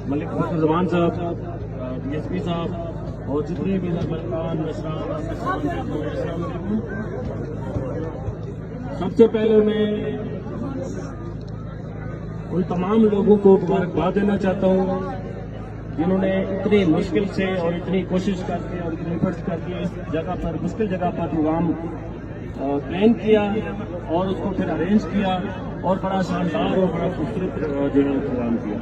ملک فخر زمان صاحب، DSP صاحب اور جتنے بھی ملکان سب سے پہلے میں ان تمام لوگوں کو مبارکباد دینا چاہتا ہوں جنہوں نے اتنی مشکل سے اور اتنی کوشش کر کے اور اتنی ایفرٹس کر کے اس جگہ پر مشکل جگہ پر پروگرام پلان کیا اور اس کو پھر ارینج کیا اور بڑا شاندار اور بڑا خوبصورت جو ہے پروگرام کیا.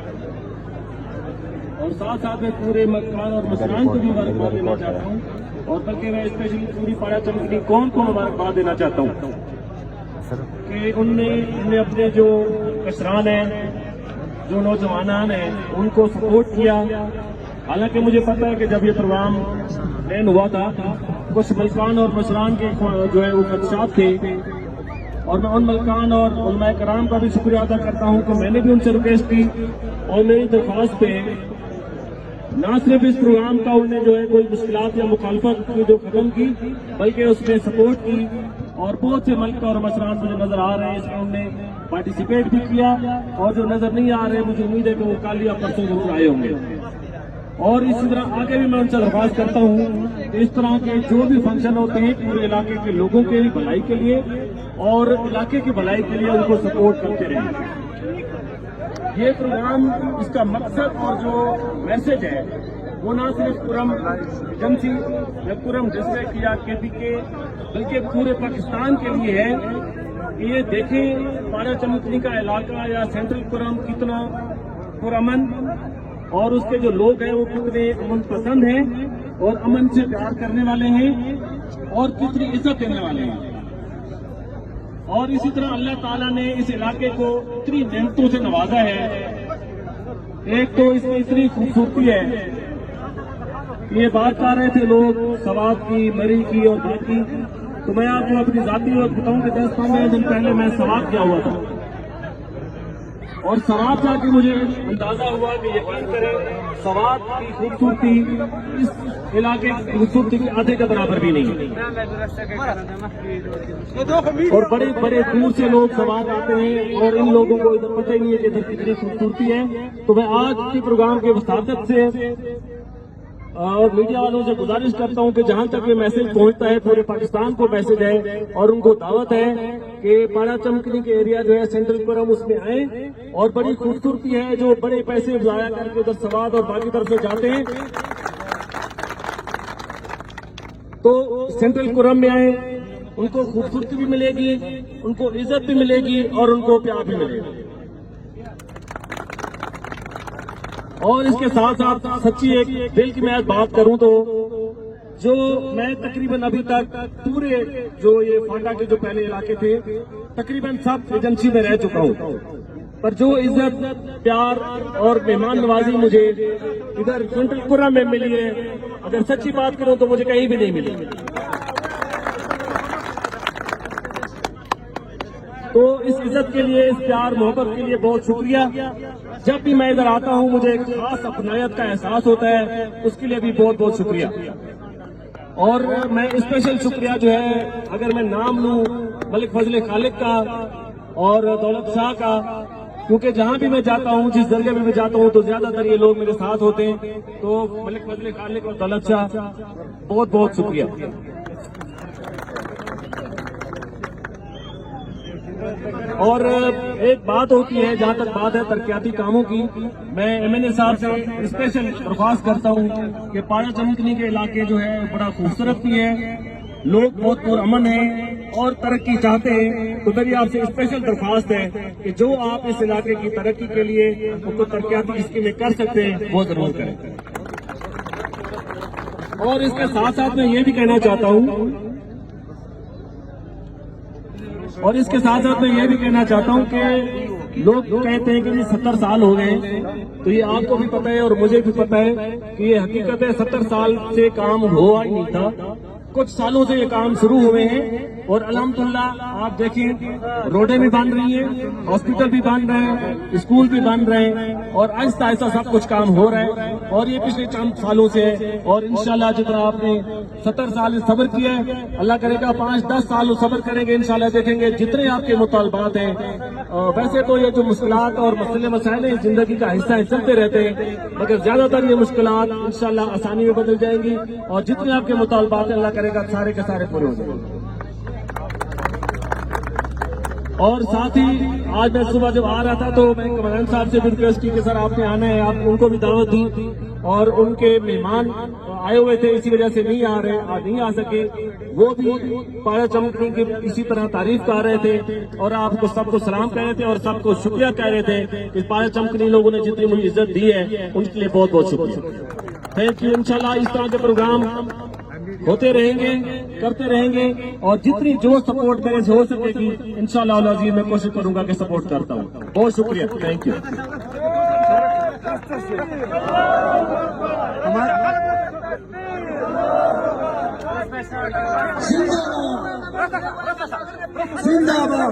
اور ساتھ ساتھ میں پورے مکان اور مسلمان کو بھی مبارکباد دینا چاہتا ہوں اور بلکہ میں اسپیشلی پوری پاڑا چمکنی قوم کو مبارکباد دینا چاہتا ہوں کہ ان نے اپنے جو کسران ہیں، جو نوجوانان ہیں، ان کو سپورٹ کیا. حالانکہ مجھے پتہ ہے کہ جب یہ پروگرام پلان ہوا تھا کچھ ملکان اور مسران کے جو ہے وہ خدشات تھے، اور میں ان ملکان اور علماء کرام کا بھی شکریہ ادا کرتا ہوں کہ میں نے بھی ان سے ریکویسٹ کی اور میری درخواست پہ نہ صرف اس پروگرام کا انہوں نے جو ہے کوئی مشکلات یا مخالفت کی جو ختم کی، بلکہ اس نے سپورٹ کی. اور بہت سے ملک اور مسران مجھے نظر آ رہے ہیں اس میں انہوں نے پارٹیسپیٹ بھی کیا، اور جو نظر نہیں آ رہے مجھے امید ہے کہ وہ کل یا پرسوں ضرور آئے ہوں گے. اور اسی طرح آگے بھی میں ان سے درخواست کرتا ہوں کہ اس طرح کے جو بھی فنکشن ہوتے ہیں پورے علاقے کے لوگوں کی بھلائی کے لیے اور علاقے کی بھلائی کے لیے ان کو سپورٹ کرتے رہیں. یہ پروگرام اس کا مقصد اور جو میسج ہے وہ نہ صرف کرم ایجنسی یا کرم ڈسٹرکٹ یا KP کے بلکہ پورے پاکستان کے لیے ہے کہ یہ دیکھیں پاڑا چمکنی کا علاقہ یا سینٹرل کرم کتنا پرامن اور اس کے جو لوگ ہیں وہ کتنے امن پسند ہیں اور امن سے پیار کرنے والے ہیں اور کتنی عزت دینے والے ہیں. اور اسی طرح اللہ تعالیٰ نے اس علاقے کو اتنی نعمتوں سے نوازا ہے. ایک تو اس میں اتنی خوبصورتی ہے، یہ بات کر رہے تھے لوگ سوات کی، مری کی اور باقی، تو میں آپ کو اپنی ذاتی بات بتاؤں کہ 10-15 دن پہلے میں سوات گیا ہوا تھا اور سوات جا کے مجھے اندازہ ہوا کہ یقین کریں سوات کی خوبصورتی اس علاقے کی خوبصورتی کے آدھے کا برابر بھی نہیں ہے. اور بڑے بڑے دور سے لوگ سوات آتے ہیں اور ان لوگوں کو ادھر پتہ ہی نہیں ہے کہ ادھر کتنی خوبصورتی ہے. تو میں آج کے پروگرام کے وساطت سے اور میڈیا والوں سے گزارش کرتا ہوں کہ جہاں تک یہ میسج پہنچتا ہے پورے پاکستان کو میسج ہے اور ان کو دعوت ہے کہ پاڑا چمکنی کے ایریا جو ہے سینٹرل کرم اس میں آئیں. اور بڑی خوبصورتی ہے جو بڑے پیسے ضائع کر کے ادھر سوات اور باقی طرف سے جاتے ہیں تو سینٹرل کرم میں آئیں، ان کو خوبصورتی بھی ملے گی، ان کو عزت بھی ملے گی اور ان کو پیار بھی ملے گا. اور اس کے ساتھ ساتھ سچی ایک دل کی میں بات کروں تو جو میں تقریباً ابھی تک پورے جو یہ فاٹا کے جو پہلے علاقے تھے تقریباً سب ایجنسی میں رہ چکا ہوں، پر جو عزت پیار اور مہمان نوازی مجھے ادھر سینٹرل کرم میں ملی ہے اگر سچی بات کروں تو مجھے کہیں بھی نہیں ملی. تو اس عزت کے لیے، اس پیار محبت کے لیے بہت شکریہ. جب بھی میں ادھر آتا ہوں مجھے ایک خاص اپنائیت کا احساس ہوتا ہے، اس کے لیے بھی بہت بہت شکریہ. اور میں اسپیشل شکریہ جو ہے اگر میں نام لوں ملک فضل خالق کا اور دولت شاہ کا، کیونکہ جہاں بھی میں جاتا ہوں جس درگاہ میں جاتا ہوں تو زیادہ تر یہ لوگ میرے ساتھ ہوتے ہیں. تو ملک فضل خالق اور دولت شاہ بہت بہت شکریہ. اور ایک بات ہوتی ہے جہاں تک بات ہے ترقیاتی کاموں کی، میں MNA صاحب سے اسپیشل درخواست کرتا ہوں کہ پاڑا چمکنی کے علاقے جو ہے بڑا خوبصورت بھی ہے، لوگ بہت پرامن ہیں اور ترقی چاہتے ہیں. تو میری آپ سے اسپیشل درخواست ہے کہ جو آپ اس علاقے کی ترقی کے لیے کو ترقیاتی اسکیمیں کر سکتے ہیں وہ ضرور کریں. اور اس کے ساتھ ساتھ میں یہ بھی کہنا چاہتا ہوں کہ لوگ کہتے ہیں کہ یہ 70 سال ہو گئے، تو یہ آپ کو بھی پتہ ہے اور مجھے بھی پتہ ہے کہ یہ حقیقت ہے 70 سال سے کام ہوا ہی نہیں تھا. کچھ سالوں سے یہ کام شروع ہوئے ہیں اور الحمدللہ آپ دیکھیں روڈیں بھی بن رہی ہیں، ہاسپٹل بھی بن رہے ہیں، اسکول بھی بن رہے ہیں اور آہستہ آہستہ سب کچھ کام ہو رہا ہے. اور یہ پچھلے چند سالوں سے ہے اور انشاءاللہ جتنا آپ نے 70 سال صبر کیا ہے اللہ کرے گا 5-10 سال صبر کریں گے انشاءاللہ دیکھیں گے جتنے آپ کے مطالبات ہیں ویسے تو یہ جو مشکلات اور مسئلے مسائل ہیں زندگی کا حصہ ہیں، چلتے رہتے ہیں، مگر زیادہ تر یہ مشکلات انشاءاللہ آسانی میں بدل جائیں گی اور جتنے آپ کے مطالبات ہیں اللہ کرے گا سارے کے سارے پورے ہو جائیں گے۔ اور ساتھ ہی آج میں صبح جب آ رہا تھا تو میں کمران صاحب سے بھی ریکویسٹ کی کہ سر آپ نے آنا ہے، آپ ان کو بھی دعوت دی اور ان کے مہمان آئے ہوئے تھے اسی وجہ سے نہیں آ رہے، آج نہیں آ سکے، وہ بھی پایا چمکنی کی اسی طرح تعریف کر رہے تھے اور آپ کو سب کو سلام کہہ رہے تھے اور سب کو شکریہ کہہ رہے تھے کہ پایا چمکنی لوگوں نے جتنی مجھے عزت دی ہے ان کے لیے بہت بہت شکریہ۔ Thank you. انشاءاللہ اس طرح کے پروگرام ہوتے رہیں گے، کرتے رہیں گے اور جتنی جو سپورٹ میرے سے ہو سکے گی انشاءاللہ العزیز میں کوشش کروں گا کہ سپورٹ کرتا ہوں۔ بہت شکریہ، تھینک یو۔ زندہ باد